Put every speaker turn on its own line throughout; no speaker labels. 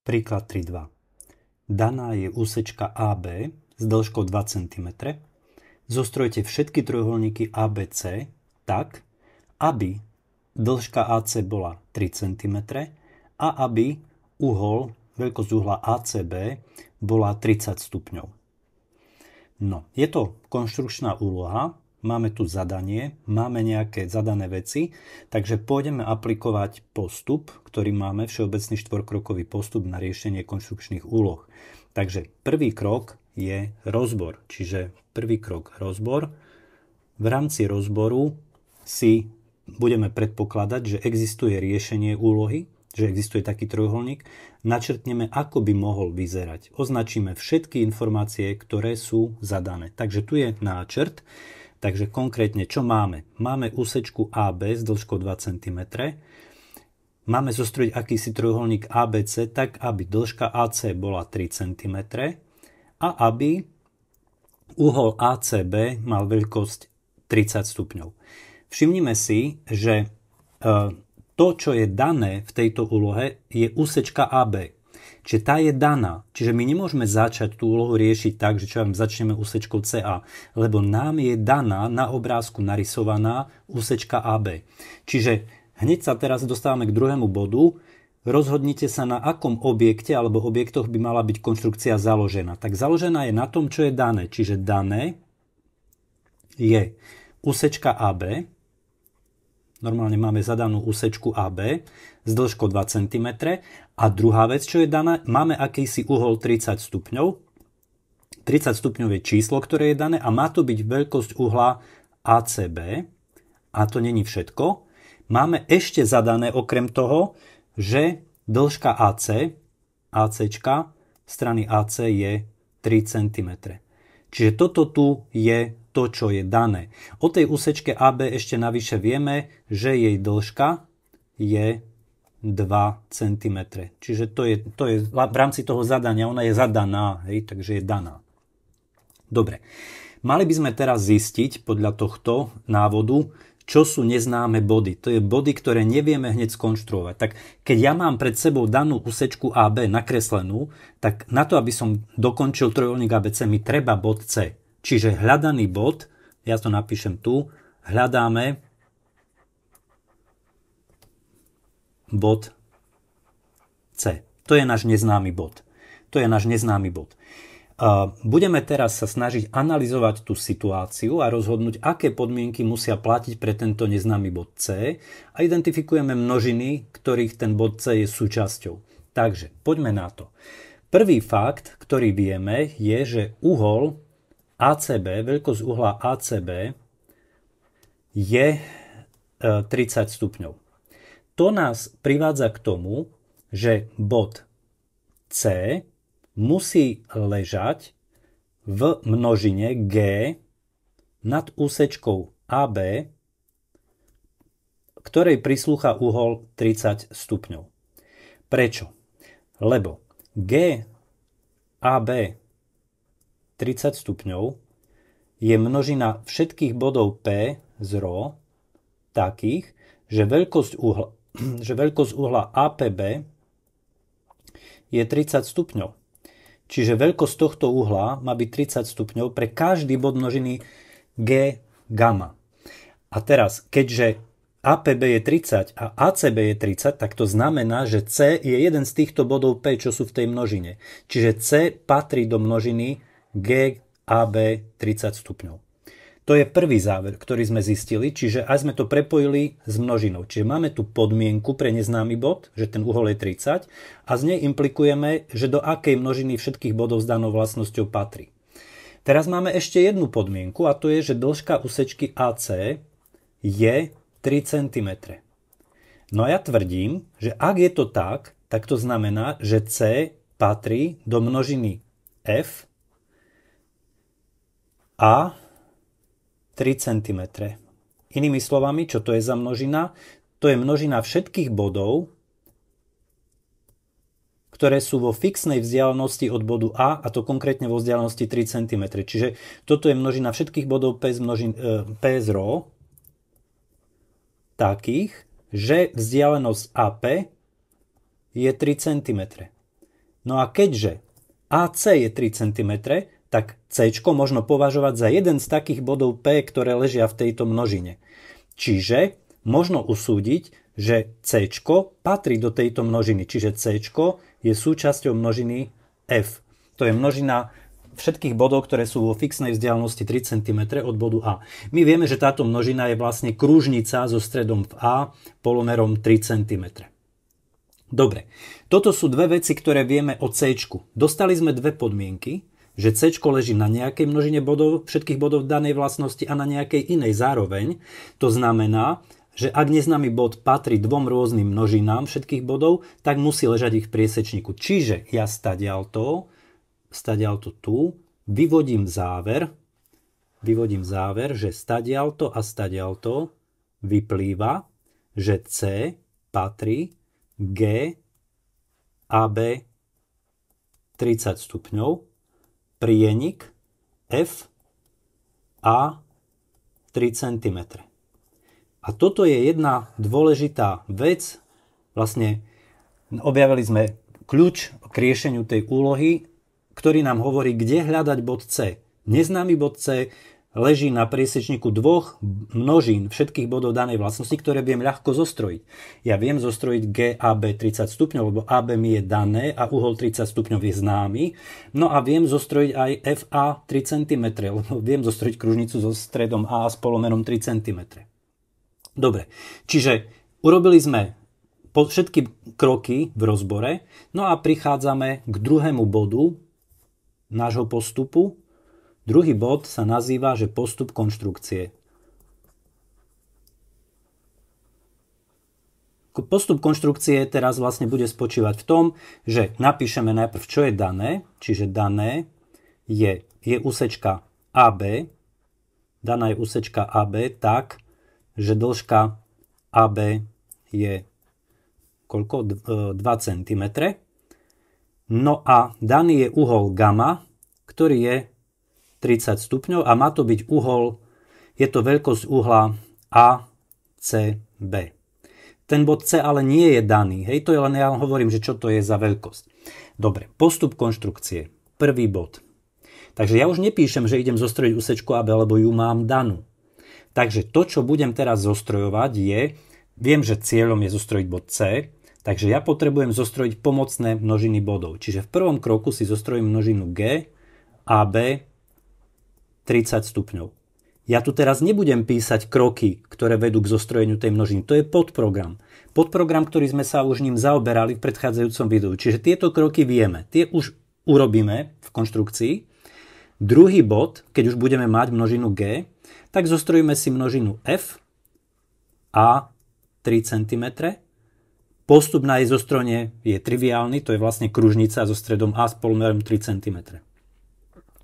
Príklad 3.2. Daná je úsečka AB s dĺžkou 2 cm. Zostrojte všetky trojuholníky ABC tak, aby dĺžka AC bola 3 cm a aby veľkosť uhla ACB bola 30 stupňov. No, je to konštrukčná úloha, máme tu zadanie, máme nejaké zadané veci, takže pôjdeme aplikovať postup, ktorý máme, všeobecný štvorkrokový postup na riešenie konštrukčných úloh. Takže prvý krok je rozbor, čiže prvý krok rozbor. V rámci rozboru si budeme predpokladať, že existuje riešenie úlohy, že existuje taký trojuholník, načrtneme, ako by mohol vyzerať. Označíme všetky informácie, ktoré sú zadané. Takže tu je náčrt. Takže konkrétne, čo máme? Máme úsečku AB s dĺžkou 2 cm. Máme zostrojiť akýsi trojuholník ABC tak, aby dĺžka AC bola 3 cm a aby uhol ACB mal veľkosť 30 stupňov. Všimnime si, že to, čo je dané v tejto úlohe, je úsečka AB. Čiže tá je daná. Čiže my nemôžeme začať tú úlohu riešiť tak, že začneme úsečkou CA, lebo nám je daná na obrázku narysovaná úsečka AB. Čiže hneď sa teraz dostávame k druhému bodu. Rozhodnite sa, na akom objekte alebo objektoch by mala byť konštrukcia založená. Tak založená je na tom, čo je dané. Čiže dané je úsečka AB. Normálne máme zadanú úsečku AB s dĺžkou 2 cm. A druhá vec, čo je daná, máme akýsi uhol 30 stupňov. 30 stupňov je číslo, ktoré je dané a má to byť veľkosť uhla ACB. A to není všetko. Máme ešte zadané okrem toho, že dĺžka ACčka strany AC je 3 cm. Čiže toto tu je to, čo je dané. O tej úsečke AB ešte navyše vieme, že jej dĺžka je 2 cm. Čiže to je v rámci toho zadania, ona je zadaná, takže je daná. Dobre, mali by sme teraz zistiť podľa tohto návodu, čo sú neznáme body. To je body, ktoré nevieme hneď skonštruovať. Tak keď ja mám pred sebou danú úsečku AB nakreslenú, tak na to, aby som dokončil trojuholník ABC, mi treba bod C. Čiže hľadaný bod, ja to napíšem tu, hľadáme bod C. To je náš neznámy bod. Budeme teraz sa snažiť analyzovať tú situáciu a rozhodnúť, aké podmienky musia platiť pre tento neznámy bod C a identifikujeme množiny, ktorých ten bod C je súčasťou. Takže poďme na to. Prvý fakt, ktorý vieme, je, že uhol ACB, veľkosť uhla ACB je 30 stupňov. To nás privádza k tomu, že bod C musí ležať v množine G nad úsečkou AB, ktorej prislúcha uhol 30 stupňov. Prečo? Lebo GAB 30 stupňov je množina všetkých bodov P z ρ takých, že veľkosť uhla APB je 30 stupňov. Čiže veľkosť tohto uhla má byť 30 stupňov pre každý bod množiny G gamma. A teraz, keďže APB je 30 a ACB je 30, tak to znamená, že C je jeden z týchto bodov P, čo sú v tej množine. Čiže C patrí do množiny GAB 30 stupňov. To je prvý záver, ktorý sme zistili, čiže aj sme to prepojili s množinou. Čiže máme tu podmienku pre neznámy bod, že ten uhol je 30 a z nej implikujeme, že do akej množiny všetkých bodov s danou vlastnosťou patrí. Teraz máme ešte jednu podmienku a to je, že dĺžka úsečky AC je 3 cm. No a ja tvrdím, že ak je to tak to znamená, že C patrí do množiny F a 3 cm. Inými slovami, čo to je za množina? To je množina všetkých bodov, ktoré sú vo fixnej vzdialenosti od bodu A, a to konkrétne vo vzdialenosti 3 cm. Čiže toto je množina všetkých bodov P z ρ takých, že vzdialenosť AP je 3 cm. No a keďže AC je 3 cm, tak C možno považovať za jeden z takých bodov P, ktoré ležia v tejto množine. Čiže možno usúdiť, že C patrí do tejto množiny. Čiže C je súčasťou množiny F. To je množina všetkých bodov, ktoré sú vo fixnej vzdialenosti 3 cm od bodu A. My vieme, že táto množina je vlastne krúžnica so stredom v A polomerom 3 cm. Dobre, toto sú dve veci, ktoré vieme o C. Dostali sme dve podmienky, že C leží na nejakej množine bodov, všetkých bodov danej vlastnosti a na nejakej inej zároveň. To znamená, že ak neznámy bod patrí dvom rôznym množinám všetkých bodov, tak musí ležať ich v priesečníku. Čiže ja stadiaľto tu vyvodím záver, že stadiaľto a stadiaľto vyplýva, že C patrí G AB 30 stupňov, prienik F A 3 cm. A toto je jedna dôležitá vec. Vlastne objavili sme kľúč k riešeniu tej úlohy, ktorý nám hovorí, kde hľadať bod C. Neznámy bod C leží na priesečníku dvoch množín všetkých bodov danej vlastnosti, ktoré viem ľahko zostrojiť. Ja viem zostrojiť GAB 30 stupňov, lebo AB mi je dané a uhol 30 stupňov je známy. No a viem zostrojiť aj FA 3 cm, lebo viem zostrojiť kružnicu so stredom A s polomerom 3 cm. Dobre, čiže urobili sme všetky kroky v rozbore, no a prichádzame k druhému bodu nášho postupu. Druhý bod sa nazýva, že postup konštrukcie. Postup konštrukcie teraz vlastne bude spočívať v tom, že napíšeme najprv, čo je dané, čiže dané je úsečka AB, daná je úsečka AB tak, že dĺžka AB je koľko? 2 cm. No a daný je uhol gamma, ktorý je 30 stupňov a má to byť uhol, je to veľkosť uhla ACB. Ten bod C ale nie je daný, hej, to je len ja hovorím, že čo to je za veľkosť. Dobre, postup konštrukcie. Prvý bod. Takže ja už nepíšem, že idem zostrojiť úsečku AB, lebo ju mám danú. Takže to, čo budem teraz zostrojovať je, viem, že cieľom je zostrojiť bod C, takže ja potrebujem zostrojiť pomocné množiny bodov. Čiže v prvom kroku si zostrojím množinu G, AB, 30 stupňov. Ja tu teraz nebudem písať kroky, ktoré vedú k zostrojeniu tej množiny. To je podprogram. Podprogram, ktorý sme sa už ním zaoberali v predchádzajúcom videu. Čiže tieto kroky vieme. Tie už urobíme v konštrukcii. Druhý bod, keď už budeme mať množinu G, tak zostrojíme si množinu F A 3 cm. Postup na jej zostrojenie je triviálny, to je vlastne kružnica so stredom A s polomerom 3 cm.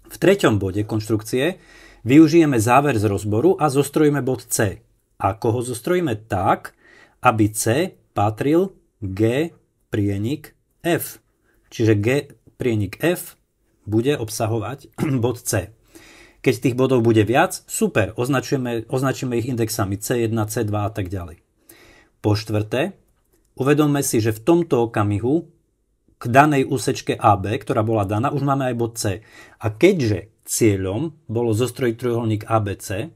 V treťom bode konštrukcie využijeme záver z rozboru a zostrojíme bod C. Ako ho zostrojíme? Tak, aby C patril G prienik F. Čiže G prienik F bude obsahovať bod C. Keď tých bodov bude viac, super, označíme ich indexami C1, C2 a tak ďalej. Po štvrté, uvedomme si, že v tomto okamihu k danej úsečke AB, ktorá bola daná, už máme aj bod C. A keďže cieľom bolo zostrojiť trojuholník ABC,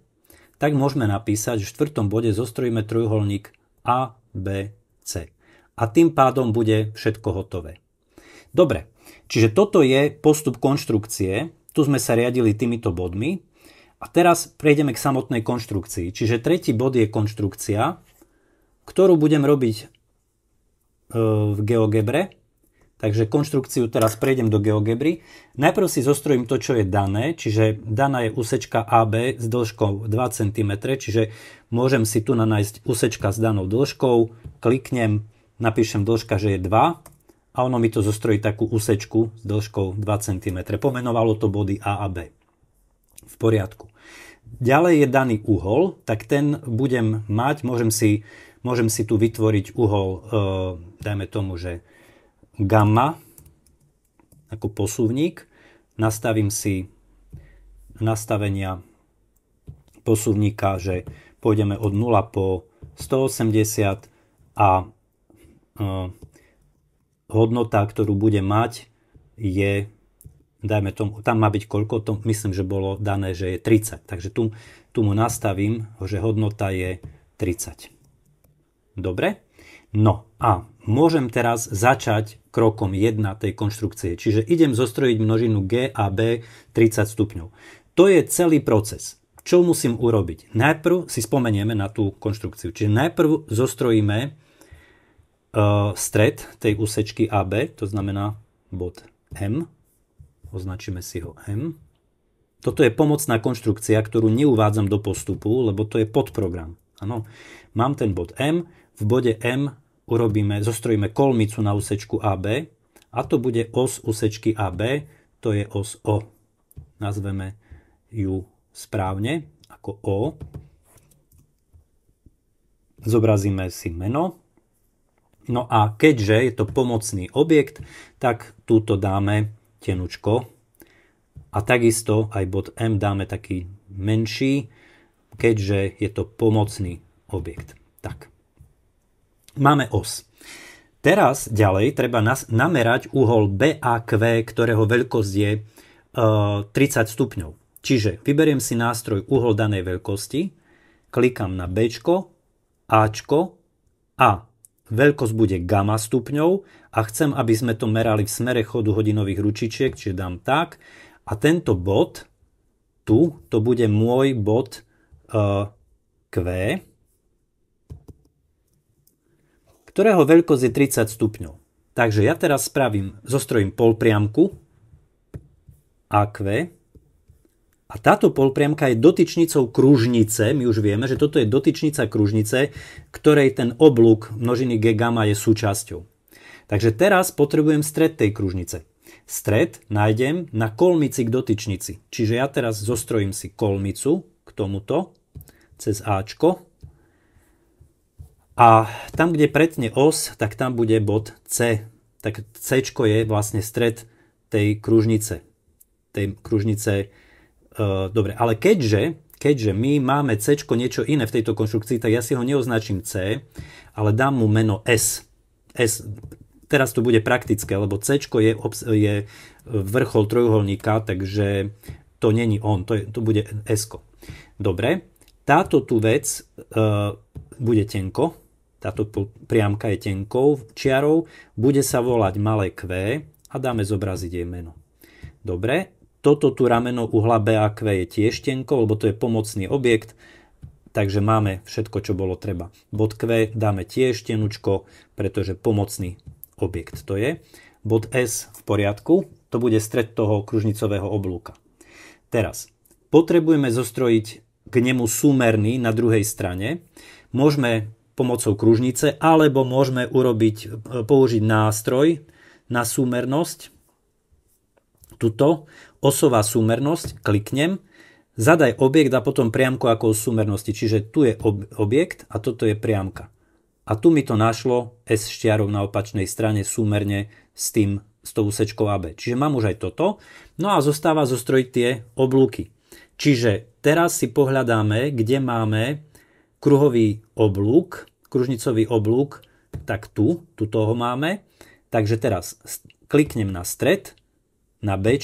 tak môžeme napísať, že v štvrtom bode zostrojíme trojuholník ABC. A tým pádom bude všetko hotové. Dobre, čiže toto je postup konštrukcie. Tu sme sa riadili týmito bodmi. A teraz prejdeme k samotnej konštrukcii. Čiže tretí bod je konštrukcia, ktorú budem robiť v GeoGebre. Takže konštrukciu teraz prejdem do GeoGebry. Najprv si zostrojím to, čo je dané, čiže daná je úsečka AB s dĺžkou 2 cm, čiže môžem si tu nájsť úsečka s danou dĺžkou, kliknem, napíšem dĺžka, že je 2 a ono mi to zostrojí takú úsečku s dĺžkou 2 cm. Pomenovalo to body A a B. V poriadku. Ďalej je daný uhol, tak ten budem mať, môžem si tu vytvoriť uhol, dajme tomu, že gamma ako posuvník, nastavím si nastavenia posuvníka, že pôjdeme od 0 po 180 a hodnota, ktorú bude mať, je, dajme tomu, tam má byť koľko, to myslím, že bolo dané, že je 30. Takže tu mu nastavím, že hodnota je 30. Dobre? No a môžem teraz začať krokom 1 tej konštrukcie. Čiže idem zostrojiť množinu G a B 30 stupňov. To je celý proces. Čo musím urobiť? Najprv si spomenieme na tú konštrukciu. Čiže najprv zostrojíme stred tej úsečky AB, to znamená bod M. Označíme si ho M. Toto je pomocná konštrukcia, ktorú neuvádzam do postupu, lebo to je podprogram. Áno. Mám ten bod M. V bode M zostrojíme kolmicu na úsečku AB a to bude os úsečky AB, to je os O. Nazveme ju správne ako O. Zobrazíme si meno. No a keďže je to pomocný objekt, tak túto dáme tenučko. A takisto aj bod M dáme taký menší, keďže je to pomocný objekt. Tak. Máme os. Teraz ďalej treba namerať uhol BAQ, ktorého veľkosť je 30 stupňov. Čiže vyberiem si nástroj uhol danej veľkosti, klikám na B, Ačko a veľkosť bude gamma stupňov a chcem, aby sme to merali v smere chodu hodinových ručičiek, čiže dám tak. A tento bod, tu, to bude môj bod Q, ktorého veľkosť je 30 stupňov. Takže ja teraz zostrojím polpriamku AQ a táto polpriamka je dotyčnicou kružnice. My už vieme, že toto je dotyčnica kružnice, ktorej ten oblúk množiny G gamma je súčasťou. Takže teraz potrebujem stred tej kružnice. Stred nájdem na kolmici k dotyčnici. Čiže ja teraz zostrojím si kolmicu k tomuto cez Ačko. A tam, kde pretne os, tak tam bude bod C. Tak C je vlastne stred tej kružnice. Dobre, ale keďže my máme C niečo iné v tejto konštrukcii, tak ja si ho neoznačím C, ale dám mu meno S. Teraz to bude praktické, lebo C je vrchol trojuholníka, takže to není on, to bude S. Dobre, táto tu vec bude tenko, táto priamka je tenkou čiarou, bude sa volať malé Q a dáme zobraziť jej meno. Dobre, toto tu rameno uhla BAQ je tiež tenko, lebo to je pomocný objekt, takže máme všetko, čo bolo treba. Bod Q dáme tiež tenučko, pretože pomocný objekt to je. Bod S v poriadku, to bude stred toho kružnicového oblúka. Teraz potrebujeme zostrojiť k nemu súmerný na druhej strane. Môžeme pomocou kružnice, alebo môžeme použiť nástroj na súmernosť. Tuto osová súmernosť, kliknem, zadaj objekt a potom priamku ako súmernosti. Čiže tu je objekt a toto je priamka. A tu mi to našlo S štiarov na opačnej strane súmerne s tou úsečkou AB. Čiže mám už aj toto. No a zostáva zostrojiť tie oblúky. Čiže teraz si pohľadáme, kde máme kruhový oblúk, kružnicový oblúk, tak tu toho máme. Takže teraz kliknem na stred, na B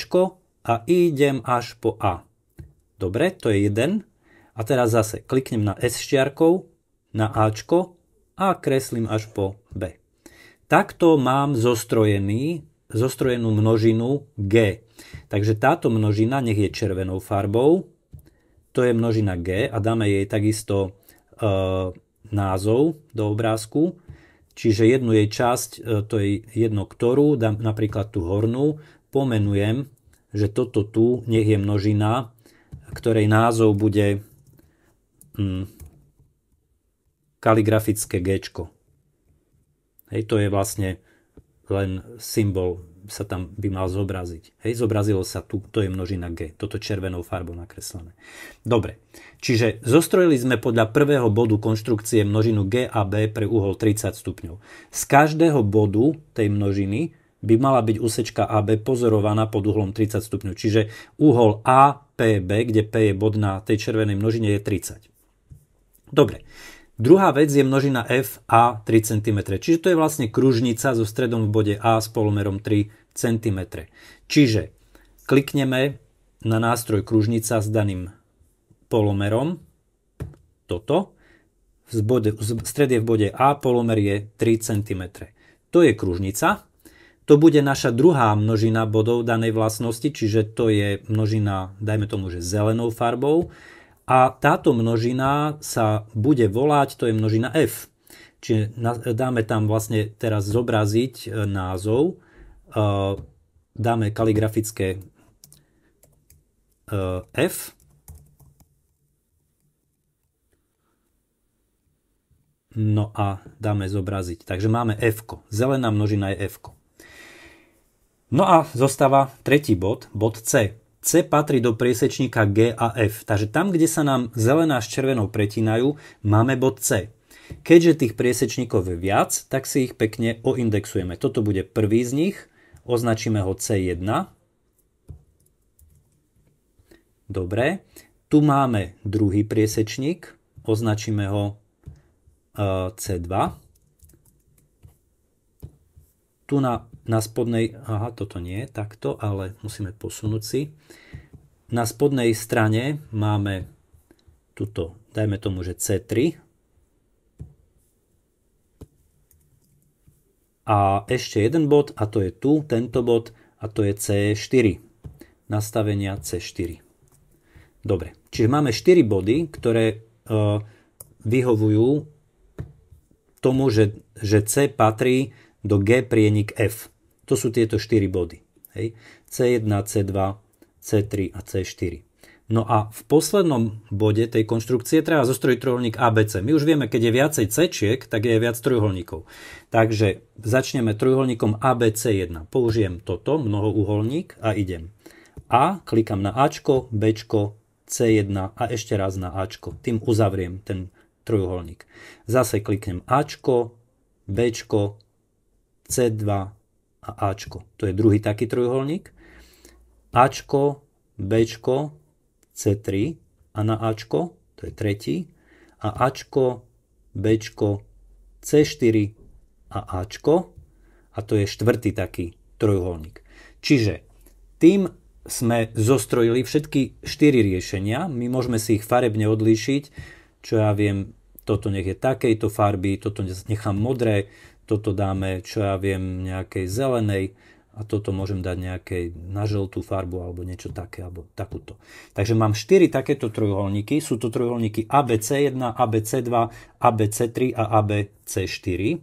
a idem až po A. Dobre, to je jeden. A teraz zase kliknem na S štiarkou, na Ačko a kreslím až po B. Takto mám zostrojenú množinu G. Takže táto množina, nech je červenou farbou, to je množina G a dáme jej takisto názov do obrázku. Čiže jednu jej časť, to je jedno ktorú, dám napríklad tú hornú, pomenujem, že toto tu nech je množina, ktorej názov bude kaligrafické G. Hej, to je vlastne len symbol, sa tam by mal zobraziť. Hej, zobrazilo sa tu, to je množina G, toto červenou farbou nakreslené. Dobre, čiže zostrojili sme podľa prvého bodu konštrukcie množinu G a B pre uhol 30 stupňov. Z každého bodu tej množiny by mala byť úsečka AB pozorovaná pod uhlom 30 stupňov. Čiže uhol APB, kde P je bod na tej červenej množine, je 30. Dobre. Druhá vec je množina F a 3 cm. Čiže to je vlastne kružnica so stredom v bode A s polomerom 3 cm. Čiže klikneme na nástroj kružnica s daným polomerom, toto, stred je v bode A, polomer je 3 cm. To je kružnica, to bude naša druhá množina bodov danej vlastnosti, čiže to je množina, dajme tomu, že zelenou farbou, a táto množina sa bude volať, to je množina f. Čiže dáme tam vlastne teraz zobraziť názov, dáme kaligrafické f, no a dáme zobraziť. Takže máme f-ko, zelená množina je f-ko. No a zostáva tretí bod, bod C. C patrí do priesečníka G a F. Takže tam, kde sa nám zelená s červenou pretínajú, máme bod C. Keďže tých priesečníkov je viac, tak si ich pekne oindexujeme. Toto bude prvý z nich, označíme ho C1. Dobre. Tu máme druhý priesečník, označíme ho C2. Tu na spodnej, toto nie je takto, ale musíme posunúť si. Na spodnej strane máme tuto, dajme tomu, že C3. A ešte jeden bod, a to je tu, tento bod, a to je C4. Nastavenia C4. Dobre, čiže máme 4 body, ktoré vyhovujú tomu, že C patrí do G prienik F. To sú tieto 4 body. Hej. C1, C2, C3 a C4. No a v poslednom bode tej konštrukcie treba zostrojiť trojuholník ABC. My už vieme, keď je viacej C-čiek, tak je viac trojuholníkov. Takže začneme trojuholníkom ABC1. Použijem toto, mnohouholník a idem. A, klikám na Ačko, Bčko, C1 a ešte raz na Ačko. Tým uzavriem ten trojuholník. Zase kliknem Ačko, Bčko, C2 a Ačko. To je druhý taký trojuholník. Ačko, Bčko, C3 a na Ačko, to je tretí. A Ačko, Bčko, C4 a Ačko. A to je štvrtý taký trojuholník. Čiže tým sme zostrojili všetky 4 riešenia. My môžeme si ich farebne odlíšiť. Čo ja viem, toto nech je takejto farby, toto nechám modré, toto dáme, čo ja viem, nejakej zelenej a toto môžem dať nejakej na žltú farbu alebo niečo také, alebo takúto. Takže mám 4 takéto trojuholníky. Sú to trojuholníky ABC1, ABC2, ABC3 a ABC4,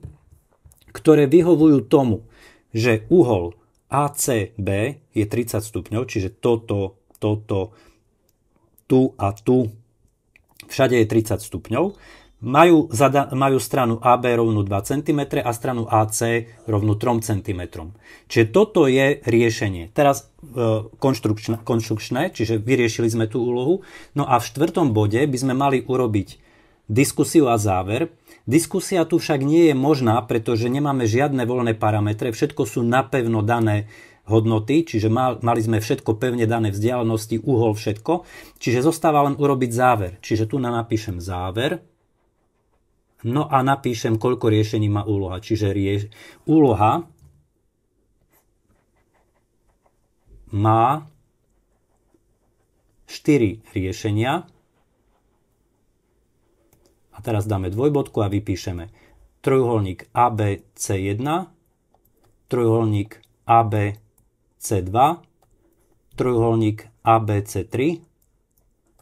ktoré vyhovujú tomu, že uhol ACB je 30 stupňov, čiže toto, tu a tu, všade je 30 stupňov. Majú stranu AB rovnú 2 cm a stranu AC rovnú 3 cm. Čiže toto je riešenie. Teraz konštrukčné, čiže vyriešili sme tú úlohu. No a v 4. bode by sme mali urobiť diskusiu a záver. Diskusia tu však nie je možná, pretože nemáme žiadne voľné parametre. Všetko sú napevno dané hodnoty, čiže mali sme všetko pevne dané vzdialenosti, uhol, všetko. Čiže zostáva len urobiť záver. Čiže tu napíšem záver. No a napíšem, koľko riešení má úloha. Čiže úloha má 4 riešenia. A teraz dáme dvojbodku a vypíšeme trojuholník ABC1, trojuholník ABC2, trojuholník ABC3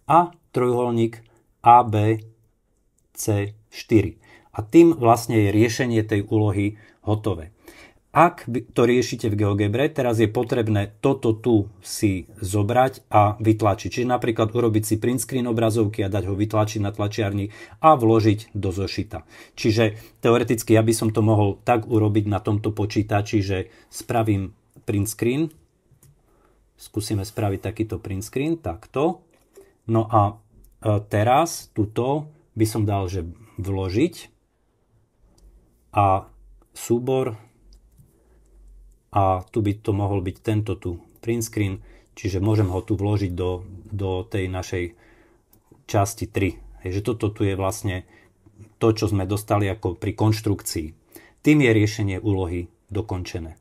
a trojuholník ABC4. A tým vlastne je riešenie tej úlohy hotové. Ak to riešite v GeoGebre, teraz je potrebné toto tu si zobrať a vytlačiť. Čiže napríklad urobiť si print screen obrazovky a dať ho vytlačiť na tlačiarni a vložiť do zošita. Čiže teoreticky ja by som to mohol tak urobiť na tomto počítači, že spravím print screen. Skúsime spraviť takýto print screen, takto. No a teraz tuto by som dal, že vložiť a súbor a tu by to mohol byť tento tu print screen, čiže môžem ho tu vložiť do tej našej časti 3. Takže toto tu je vlastne to, čo sme dostali ako pri konštrukcii. Tým je riešenie úlohy dokončené.